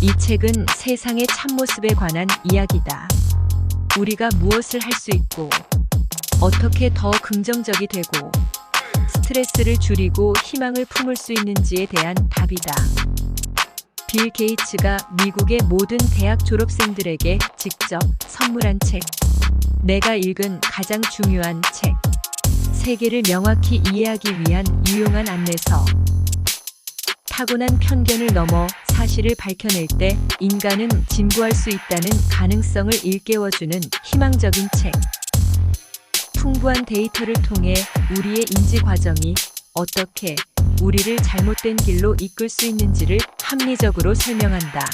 이 책은 세상의 참모습에 관한 이야기다. 우리가 무엇을 할 수 있고, 어떻게 더 긍정적이 되고, 스트레스를 줄이고 희망을 품을 수 있는지에 대한 답이다. 빌 게이츠가 미국의 모든 대학 졸업생들에게 직접 선물한 책. 내가 읽은 가장 중요한 책. 세계를 명확히 이해하기 위한 유용한 안내서. 타고난 편견을 넘어 사실을 밝혀낼 때 인간은 진보할 수 있다는 가능성을 일깨워주는 희망적인 책. 풍부한 데이터를 통해 우리의 인지 과정이 어떻게 우리를 잘못된 길로 이끌 수 있는지를 합리적으로 설명한다.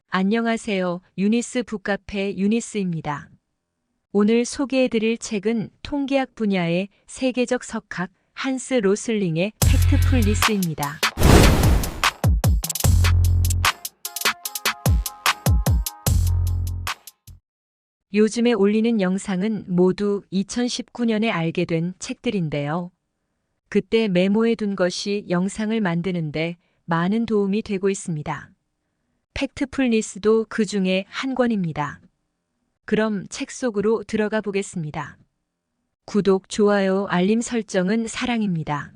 안녕하세요. 유니스 북카페 유니스입니다. 오늘 소개해드릴 책은 통계학 분야의 세계적 석학 한스 로슬링의 팩트풀리스입니다. 요즘에 올리는 영상은 모두 2019년에 알게 된 책들인데요. 그때 메모해둔 것이 영상을 만드는데 많은 도움이 되고 있습니다. 팩트풀리스도 그 중에 한 권입니다. 그럼 책 속으로 들어가 보겠습니다. 구독, 좋아요, 알림 설정은 사랑입니다.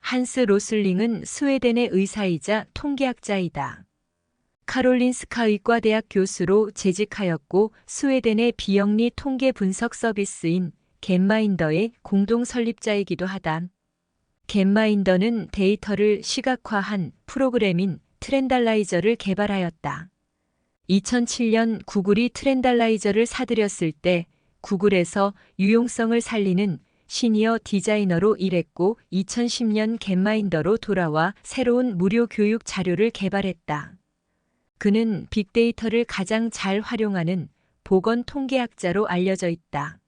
한스 로슬링은 스웨덴의 의사이자 통계학자이다. 카롤린스카 의과대학 교수로 재직하였고 스웨덴의 비영리 통계 분석 서비스인 겟마인더의 공동 설립자이기도 하다. 겟마인더는 데이터를 시각화한 프로그램인 트렌달라이저를 개발하였다. 2007년 구글이 트렌달라이저를 사들였을 때 구글에서 유용성을 살리는 시니어 디자이너로 일했고 2010년 겟마인더로 돌아와 새로운 무료 교육 자료를 개발했다. 그는 빅데이터를 가장 잘 활용하는 보건 통계학자로 알려져 있다.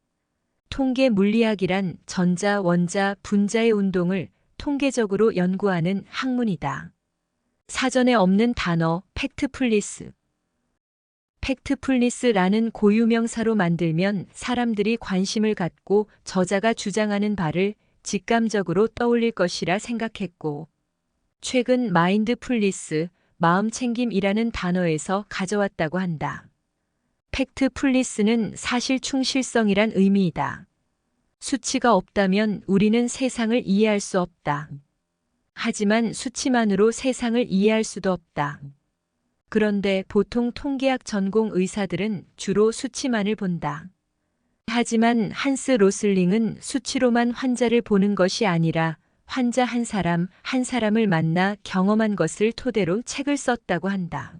통계 물리학이란 전자, 원자, 분자의 운동을 통계적으로 연구하는 학문이다. 사전에 없는 단어 팩트풀리스. 팩트풀리스라는 고유명사로 만들면 사람들이 관심을 갖고 저자가 주장하는 바를 직감적으로 떠올릴 것이라 생각했고, 최근 마인드풀리스, 마음챙김이라는 단어에서 가져왔다고 한다. 팩트풀리스는 사실 충실성이란 의미이다. 수치가 없다면 우리는 세상을 이해할 수 없다. 하지만 수치만으로 세상을 이해할 수도 없다. 그런데 보통 통계학 전공 의사들은 주로 수치만을 본다. 하지만 한스 로슬링은 수치로만 환자를 보는 것이 아니라 환자 한 사람을 만나 경험한 것을 토대로 책을 썼다고 한다.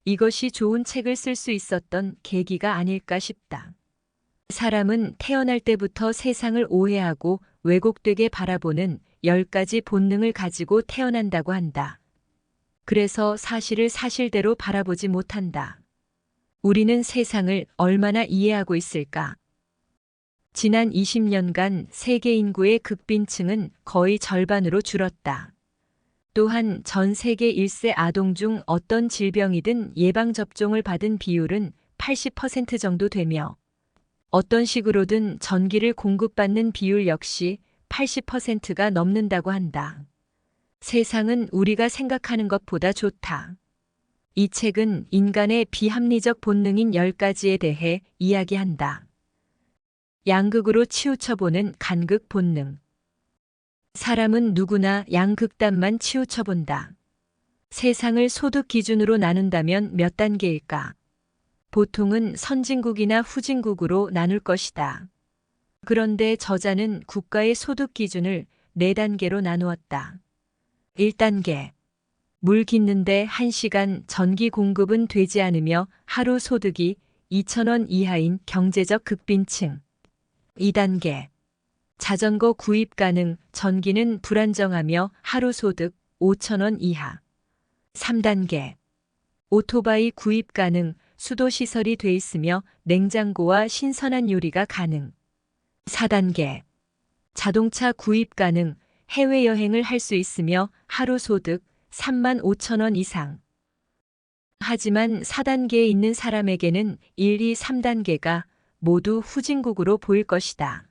이것이 좋은 책을 쓸 수 있었던 계기가 아닐까 싶다. 사람은 태어날 때부터 세상을 오해하고 왜곡되게 바라보는 10가지 본능을 가지고 태어난다고 한다. 그래서 사실을 사실대로 바라보지 못한다. 우리는 세상을 얼마나 이해하고 있을까? 지난 20년간 세계 인구의 극빈층은 거의 절반으로 줄었다. 또한 전 세계 1세 아동 중 어떤 질병이든 예방접종을 받은 비율은 80% 정도 되며 어떤 식으로든 전기를 공급받는 비율 역시 80%가 넘는다고 한다. 세상은 우리가 생각하는 것보다 좋다. 이 책은 인간의 비합리적 본능인 10가지에 대해 이야기한다. 양극으로 치우쳐보는 간극 본능. 사람은 누구나 양극단만 치우쳐본다. 세상을 소득 기준으로 나눈다면 몇 단계일까? 보통은 선진국이나 후진국으로 나눌 것이다. 그런데 저자는 국가의 소득 기준을 4단계로 나누었다. 1단계. 물 깃는데 1시간 전기 공급은 되지 않으며 하루 소득이 2,000원 이하인 경제적 극빈층. 2단계. 자전거 구입 가능, 전기는 불안정하며 하루 소득 5,000원 이하. 3단계. 오토바이 구입 가능, 수도 시설이 돼 있으며 냉장고와 신선한 요리가 가능. 4단계. 자동차 구입 가능, 해외여행을 할 수 있으며 하루 소득 35,000원 이상. 하지만 4단계에 있는 사람에게는 1, 2, 3단계가 모두 후진국으로 보일 것이다.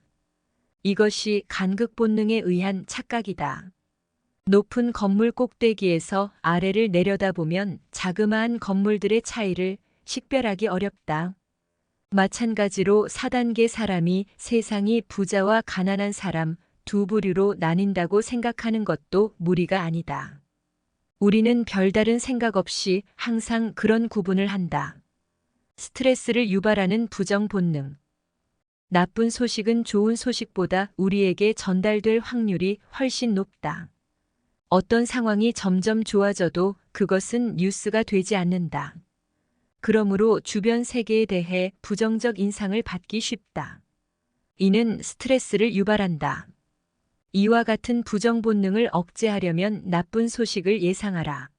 이것이 간극 본능에 의한 착각이다. 높은 건물 꼭대기에서 아래를 내려다보면 자그마한 건물들의 차이를 식별하기 어렵다. 마찬가지로 4단계 사람이 세상이 부자와 가난한 사람 두 부류로 나뉜다고 생각하는 것도 무리가 아니다. 우리는 별다른 생각 없이 항상 그런 구분을 한다. 스트레스를 유발하는 부정 본능. 나쁜 소식은 좋은 소식보다 우리에게 전달될 확률이 훨씬 높다. 어떤 상황이 점점 좋아져도 그것은 뉴스가 되지 않는다. 그러므로 주변 세계에 대해 부정적 인상을 받기 쉽다. 이는 스트레스를 유발한다. 이와 같은 부정 본능을 억제하려면 나쁜 소식을 예상하라.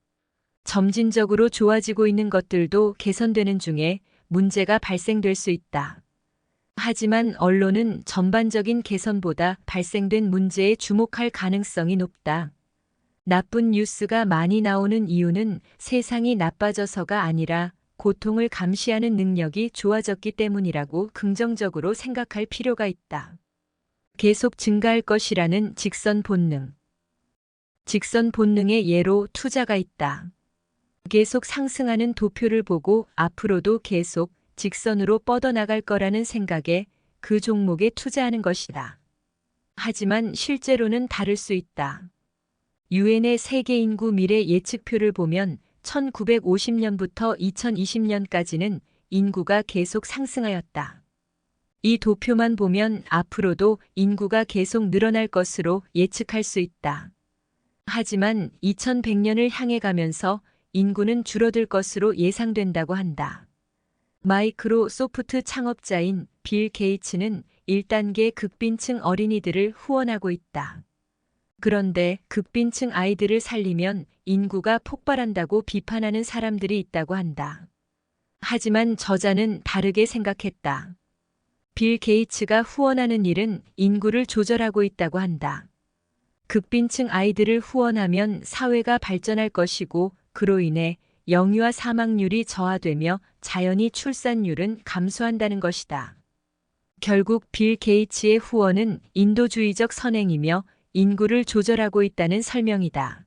점진적으로 좋아지고 있는 것들도 개선되는 중에 문제가 발생될 수 있다. 하지만 언론은 전반적인 개선보다 발생된 문제에 주목할 가능성이 높다. 나쁜 뉴스가 많이 나오는 이유는 세상이 나빠져서가 아니라 고통을 감시하는 능력이 좋아졌기 때문이라고 긍정적으로 생각할 필요가 있다. 계속 증가할 것이라는 직선 본능. 직선 본능의 예로 투자가 있다. 계속 상승하는 도표를 보고 앞으로도 계속 직선으로 뻗어나갈 거라는 생각에 그 종목에 투자하는 것이다. 하지만 실제로는 다를 수 있다. 유엔의 세계 인구 미래 예측표를 보면 1950년부터 2020년까지는 인구가 계속 상승하였다. 이 도표만 보면 앞으로도 인구가 계속 늘어날 것으로 예측할 수 있다. 하지만 2100년을 향해 가면서 인구는 줄어들 것으로 예상된다고 한다. 마이크로소프트 창업자인 빌 게이츠는 1단계 극빈층 어린이들을 후원하고 있다. 그런데 극빈층 아이들을 살리면 인구가 폭발한다고 비판하는 사람들이 있다고 한다. 하지만 저자는 다르게 생각했다. 빌 게이츠가 후원하는 일은 인구를 조절하고 있다고 한다. 극빈층 아이들을 후원하면 사회가 발전할 것이고 그로 인해 영유아 사망률이 저하되며 자연히 출산율은 감소한다는 것이다. 결국 빌 게이츠의 후원은 인도주의적 선행이며 인구를 조절하고 있다는 설명이다.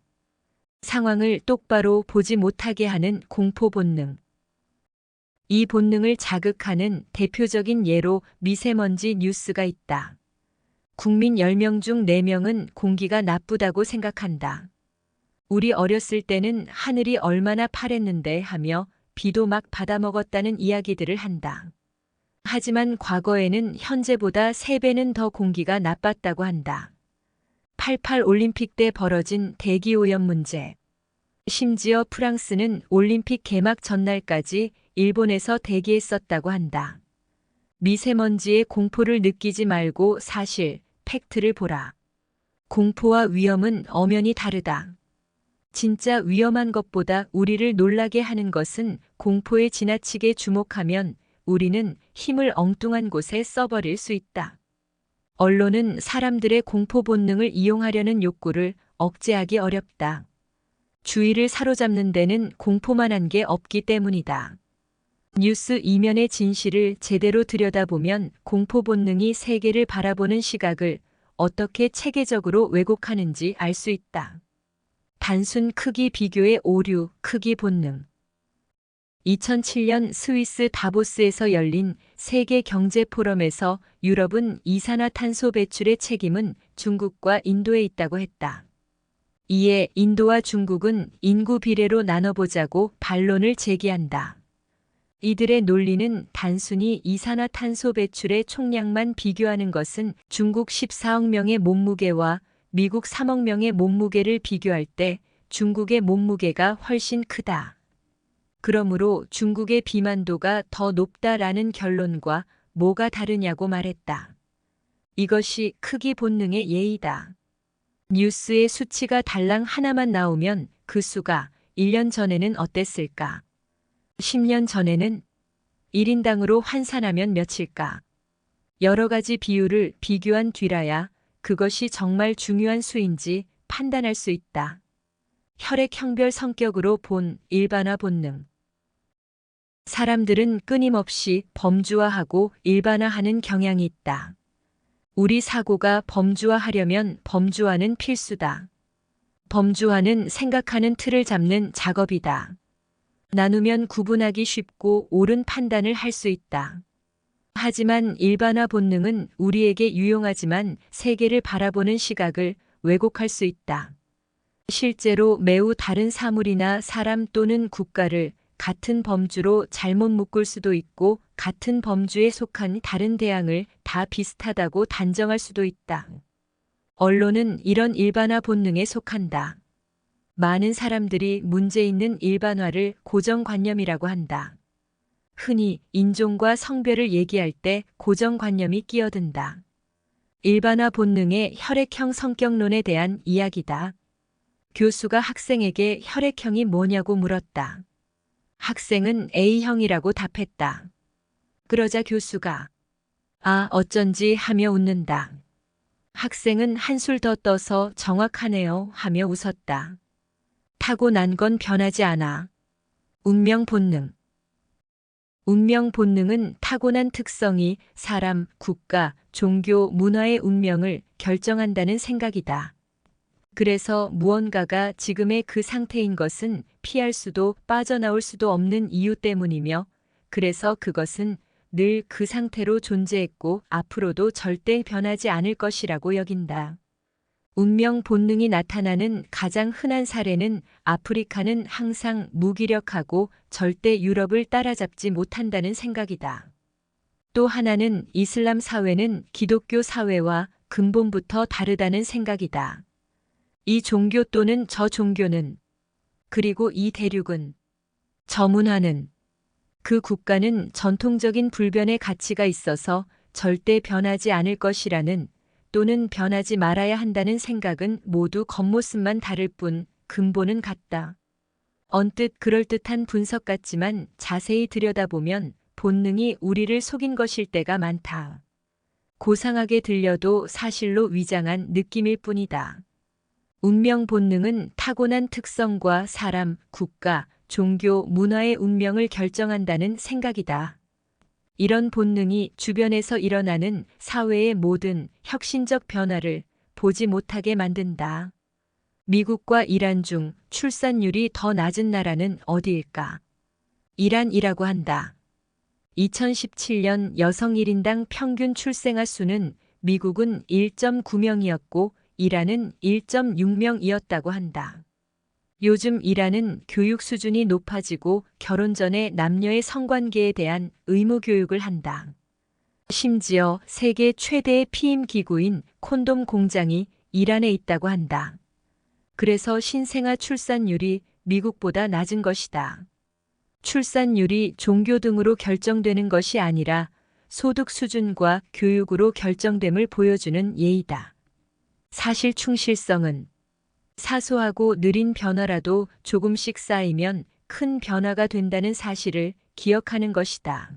상황을 똑바로 보지 못하게 하는 공포 본능. 이 본능을 자극하는 대표적인 예로 미세먼지 뉴스가 있다. 국민 10명 중 4명은 공기가 나쁘다고 생각한다. 우리 어렸을 때는 하늘이 얼마나 파랬는데 하며 비도 막 받아먹었다는 이야기들을 한다. 하지만 과거에는 현재보다 3배는 더 공기가 나빴다고 한다. 88 올림픽 때 벌어진 대기오염 문제. 심지어 프랑스는 올림픽 개막 전날까지 일본에서 대기했었다고 한다. 미세먼지의 공포를 느끼지 말고 사실, 팩트를 보라. 공포와 위험은 엄연히 다르다. 진짜 위험한 것보다 우리를 놀라게 하는 것은 공포에 지나치게 주목하면 우리는 힘을 엉뚱한 곳에 써버릴 수 있다. 언론은 사람들의 공포 본능을 이용하려는 욕구를 억제하기 어렵다. 주의를 사로잡는 데는 공포만한 게 없기 때문이다. 뉴스 이면의 진실을 제대로 들여다보면 공포 본능이 세계를 바라보는 시각을 어떻게 체계적으로 왜곡하는지 알 수 있다. 단순 크기 비교의 오류, 크기 본능. 2007년 스위스 다보스에서 열린 세계 경제 포럼에서 유럽은 이산화탄소 배출의 책임은 중국과 인도에 있다고 했다. 이에 인도와 중국은 인구 비례로 나눠보자고 반론을 제기한다. 이들의 논리는 단순히 이산화탄소 배출의 총량만 비교하는 것은 중국 14억 명의 몸무게와 미국 3억 명의 몸무게를 비교할 때 중국의 몸무게가 훨씬 크다. 그러므로 중국의 비만도가 더 높다라는 결론과 뭐가 다르냐고 말했다. 이것이 크기 본능의 예이다. 뉴스의 수치가 달랑 하나만 나오면 그 수가 1년 전에는 어땠을까? 10년 전에는 1인당으로 환산하면 몇일까? 여러 가지 비율을 비교한 뒤라야 그것이 정말 중요한 수인지 판단할 수 있다. 혈액형별 성격으로 본 일반화 본능. 사람들은 끊임없이 범주화하고 일반화하는 경향이 있다. 우리 사고가 범주화하려면 범주화는 필수다. 범주화는 생각하는 틀을 잡는 작업이다. 나누면 구분하기 쉽고 옳은 판단을 할 수 있다. 하지만 일반화 본능은 우리에게 유용하지만 세계를 바라보는 시각을 왜곡할 수 있다. 실제로 매우 다른 사물이나 사람 또는 국가를 같은 범주로 잘못 묶을 수도 있고 같은 범주에 속한 다른 대항을 다 비슷하다고 단정할 수도 있다. 언론은 이런 일반화 본능에 속한다. 많은 사람들이 문제 있는 일반화를 고정관념이라고 한다. 흔히 인종과 성별을 얘기할 때 고정관념이 끼어든다. 일반화 본능의 혈액형 성격론에 대한 이야기다. 교수가 학생에게 혈액형이 뭐냐고 물었다. 학생은 A형이라고 답했다. 그러자 교수가 어쩐지 하며 웃는다. 학생은 한술 더 떠서 정확하네요 하며 웃었다. 타고난 건 변하지 않아. 운명 본능. 운명 본능은 타고난 특성이 사람, 국가, 종교, 문화의 운명을 결정한다는 생각이다. 그래서 무언가가 지금의 그 상태인 것은 피할 수도 빠져나올 수도 없는 이유 때문이며, 그래서 그것은 늘 그 상태로 존재했고 앞으로도 절대 변하지 않을 것이라고 여긴다. 운명 본능이 나타나는 가장 흔한 사례는 아프리카는 항상 무기력하고 절대 유럽을 따라잡지 못한다는 생각이다. 또 하나는 이슬람 사회는 기독교 사회와 근본부터 다르다는 생각이다. 이 종교 또는 저 종교는, 그리고 이 대륙은, 저 문화는, 그 국가는 전통적인 불변의 가치가 있어서 절대 변하지 않을 것이라는 또는 변하지 말아야 한다는 생각은 모두 겉모습만 다를 뿐 근본은 같다. 언뜻 그럴듯한 분석 같지만 자세히 들여다보면 본능이 우리를 속인 것일 때가 많다. 고상하게 들려도 사실로 위장한 느낌일 뿐이다. 운명 본능은 타고난 특성과 사람, 국가, 종교, 문화의 운명을 결정한다는 생각이다. 이런 본능이 주변에서 일어나는 사회의 모든 혁신적 변화를 보지 못하게 만든다. 미국과 이란 중 출산율이 더 낮은 나라는 어디일까? 이란이라고 한다. 2017년 여성 1인당 평균 출생아 수는 미국은 1.9명이었고 이란은 1.6명이었다고 한다. 요즘 이란은 교육 수준이 높아지고 결혼 전에 남녀의 성관계에 대한 의무 교육을 한다. 심지어 세계 최대의 피임 기구인 콘돔 공장이 이란에 있다고 한다. 그래서 신생아 출산율이 미국보다 낮은 것이다. 출산율이 종교 등으로 결정되는 것이 아니라 소득 수준과 교육으로 결정됨을 보여주는 예이다. 사실 충실성은 사소하고 느린 변화라도 조금씩 쌓이면 큰 변화가 된다는 사실을 기억하는 것이다.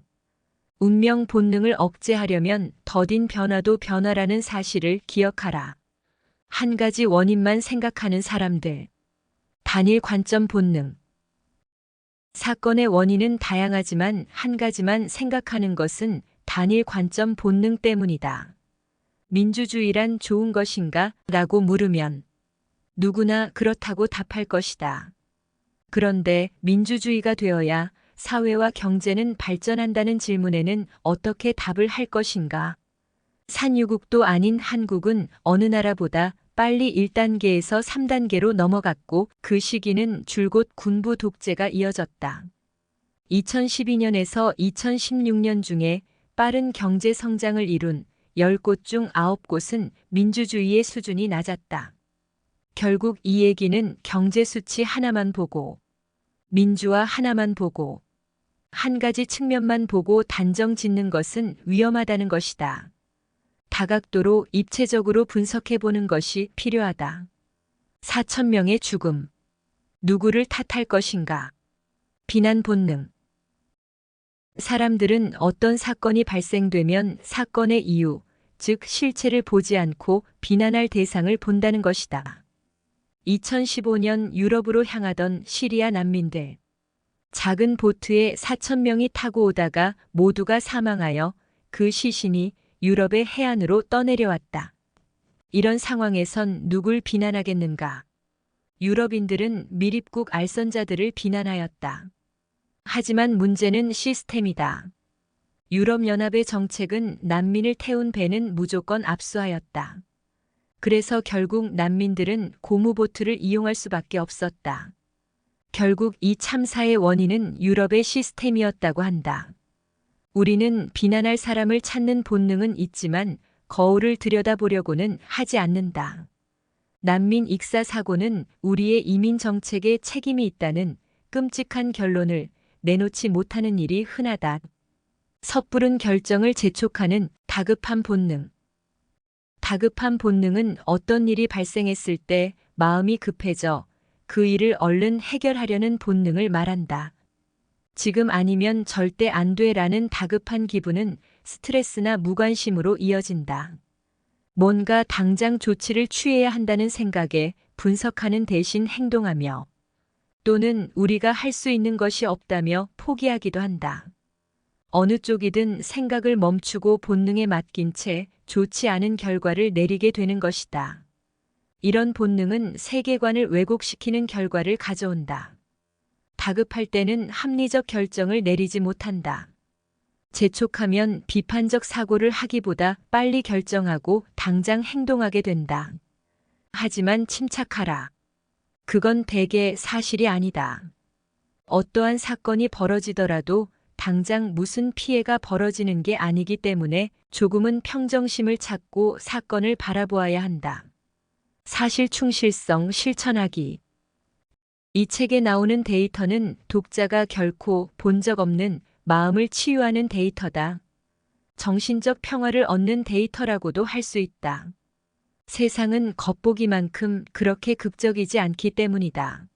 운명 본능을 억제하려면 더딘 변화도 변화라는 사실을 기억하라. 한 가지 원인만 생각하는 사람들. 단일 관점 본능. 사건의 원인은 다양하지만 한 가지만 생각하는 것은 단일 관점 본능 때문이다. 민주주의란 좋은 것인가? 라고 물으면 누구나 그렇다고 답할 것이다. 그런데 민주주의가 되어야 사회와 경제는 발전한다는 질문에는 어떻게 답을 할 것인가? 산유국도 아닌 한국은 어느 나라보다 빨리 1단계에서 3단계로 넘어갔고 그 시기는 줄곧 군부 독재가 이어졌다. 2012년에서 2016년 중에 빠른 경제 성장을 이룬 10곳 중 9곳은 민주주의의 수준이 낮았다. 결국 이 얘기는 경제 수치 하나만 보고, 민주화 하나만 보고, 한 가지 측면만 보고 단정 짓는 것은 위험하다는 것이다. 다각도로 입체적으로 분석해보는 것이 필요하다. 4,000명의 죽음. 누구를 탓할 것인가? 비난 본능. 사람들은 어떤 사건이 발생되면 사건의 이유, 즉 실체를 보지 않고 비난할 대상을 본다는 것이다. 2015년 유럽으로 향하던 시리아 난민들. 작은 보트에 4,000명이 타고 오다가 모두가 사망하여 그 시신이 유럽의 해안으로 떠내려왔다. 이런 상황에선 누굴 비난하겠는가? 유럽인들은 미립국 알선자들을 비난하였다. 하지만 문제는 시스템이다. 유럽연합의 정책은 난민을 태운 배는 무조건 압수하였다. 그래서 결국 난민들은 고무보트를 이용할 수밖에 없었다. 결국 이 참사의 원인은 유럽의 시스템이었다고 한다. 우리는 비난할 사람을 찾는 본능은 있지만 거울을 들여다보려고는 하지 않는다. 난민 익사 사고는 우리의 이민 정책에 책임이 있다는 끔찍한 결론을 내놓지 못하는 일이 흔하다. 섣부른 결정을 재촉하는 다급한 본능. 다급한 본능은 어떤 일이 발생했을 때 마음이 급해져 그 일을 얼른 해결하려는 본능을 말한다. 지금 아니면 절대 안 돼라는 다급한 기분은 스트레스나 무관심으로 이어진다. 뭔가 당장 조치를 취해야 한다는 생각에 분석하는 대신 행동하며 또는 우리가 할 수 있는 것이 없다며 포기하기도 한다. 어느 쪽이든 생각을 멈추고 본능에 맡긴 채 좋지 않은 결과를 내리게 되는 것이다. 이런 본능은 세계관을 왜곡시키는 결과를 가져온다. 다급할 때는 합리적 결정을 내리지 못한다. 재촉하면 비판적 사고를 하기보다 빨리 결정하고 당장 행동하게 된다. 하지만 침착하라. 그건 대개 사실이 아니다. 어떠한 사건이 벌어지더라도 당장 무슨 피해가 벌어지는 게 아니기 때문에 조금은 평정심을 찾고 사건을 바라보아야 한다. 사실 충실성 실천하기. 이 책에 나오는 데이터는 독자가 결코 본 적 없는 마음을 치유하는 데이터다. 정신적 평화를 얻는 데이터라고도 할 수 있다. 세상은 겉보기만큼 그렇게 극적이지 않기 때문이다.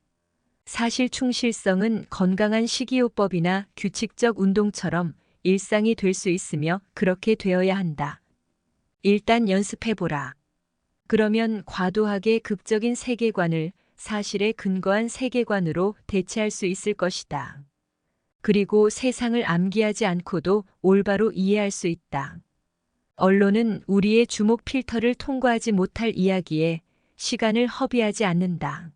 사실 충실성은 건강한 식이요법이나 규칙적 운동처럼 일상이 될 수 있으며 그렇게 되어야 한다. 일단 연습해보라. 그러면 과도하게 극적인 세계관을 사실에 근거한 세계관으로 대체할 수 있을 것이다. 그리고 세상을 암기하지 않고도 올바로 이해할 수 있다. 언론은 우리의 주목 필터를 통과하지 못할 이야기에 시간을 허비하지 않는다.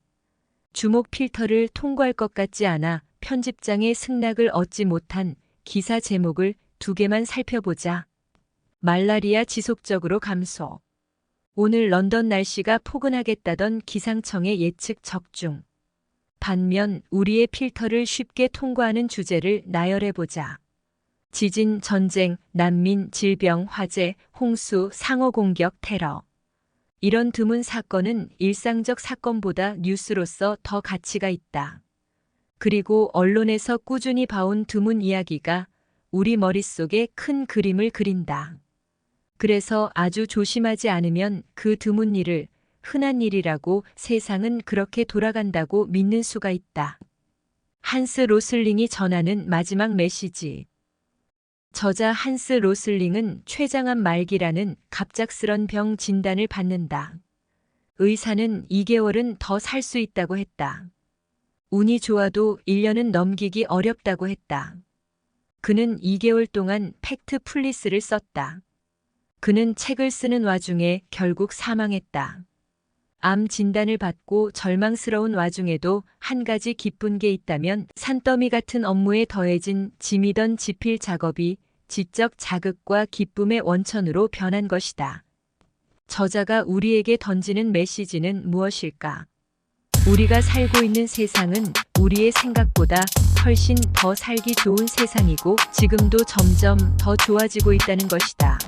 주목 필터를 통과할 것 같지 않아 편집장의 승낙을 얻지 못한 기사 제목을 2개만 살펴보자. 말라리아 지속적으로 감소. 오늘 런던 날씨가 포근하겠다던 기상청의 예측 적중. 반면 우리의 필터를 쉽게 통과하는 주제를 나열해보자. 지진, 전쟁, 난민, 질병, 화재, 홍수, 상어 공격, 테러. 이런 드문 사건은 일상적 사건보다 뉴스로서 더 가치가 있다. 그리고 언론에서 꾸준히 봐온 드문 이야기가 우리 머릿속에 큰 그림을 그린다. 그래서 아주 조심하지 않으면 그 드문 일을 흔한 일이라고 세상은 그렇게 돌아간다고 믿는 수가 있다. 한스 로슬링이 전하는 마지막 메시지. 저자 한스 로슬링은 췌장암 말기라는 갑작스런 병 진단을 받는다. 의사는 2개월은 더 살 수 있다고 했다. 운이 좋아도 1년은 넘기기 어렵다고 했다. 그는 2개월 동안 팩트 플리스를 썼다. 그는 책을 쓰는 와중에 결국 사망했다. 암 진단을 받고 절망스러운 와중에도 한 가지 기쁜 게 있다면 산더미 같은 업무에 더해진 짐이던 지필 작업이 지적 자극과 기쁨의 원천으로 변한 것이다. 저자가 우리에게 던지는 메시지는 무엇일까? 우리가 살고 있는 세상은 우리의 생각보다 훨씬 더 살기 좋은 세상이고 지금도 점점 더 좋아지고 있다는 것이다.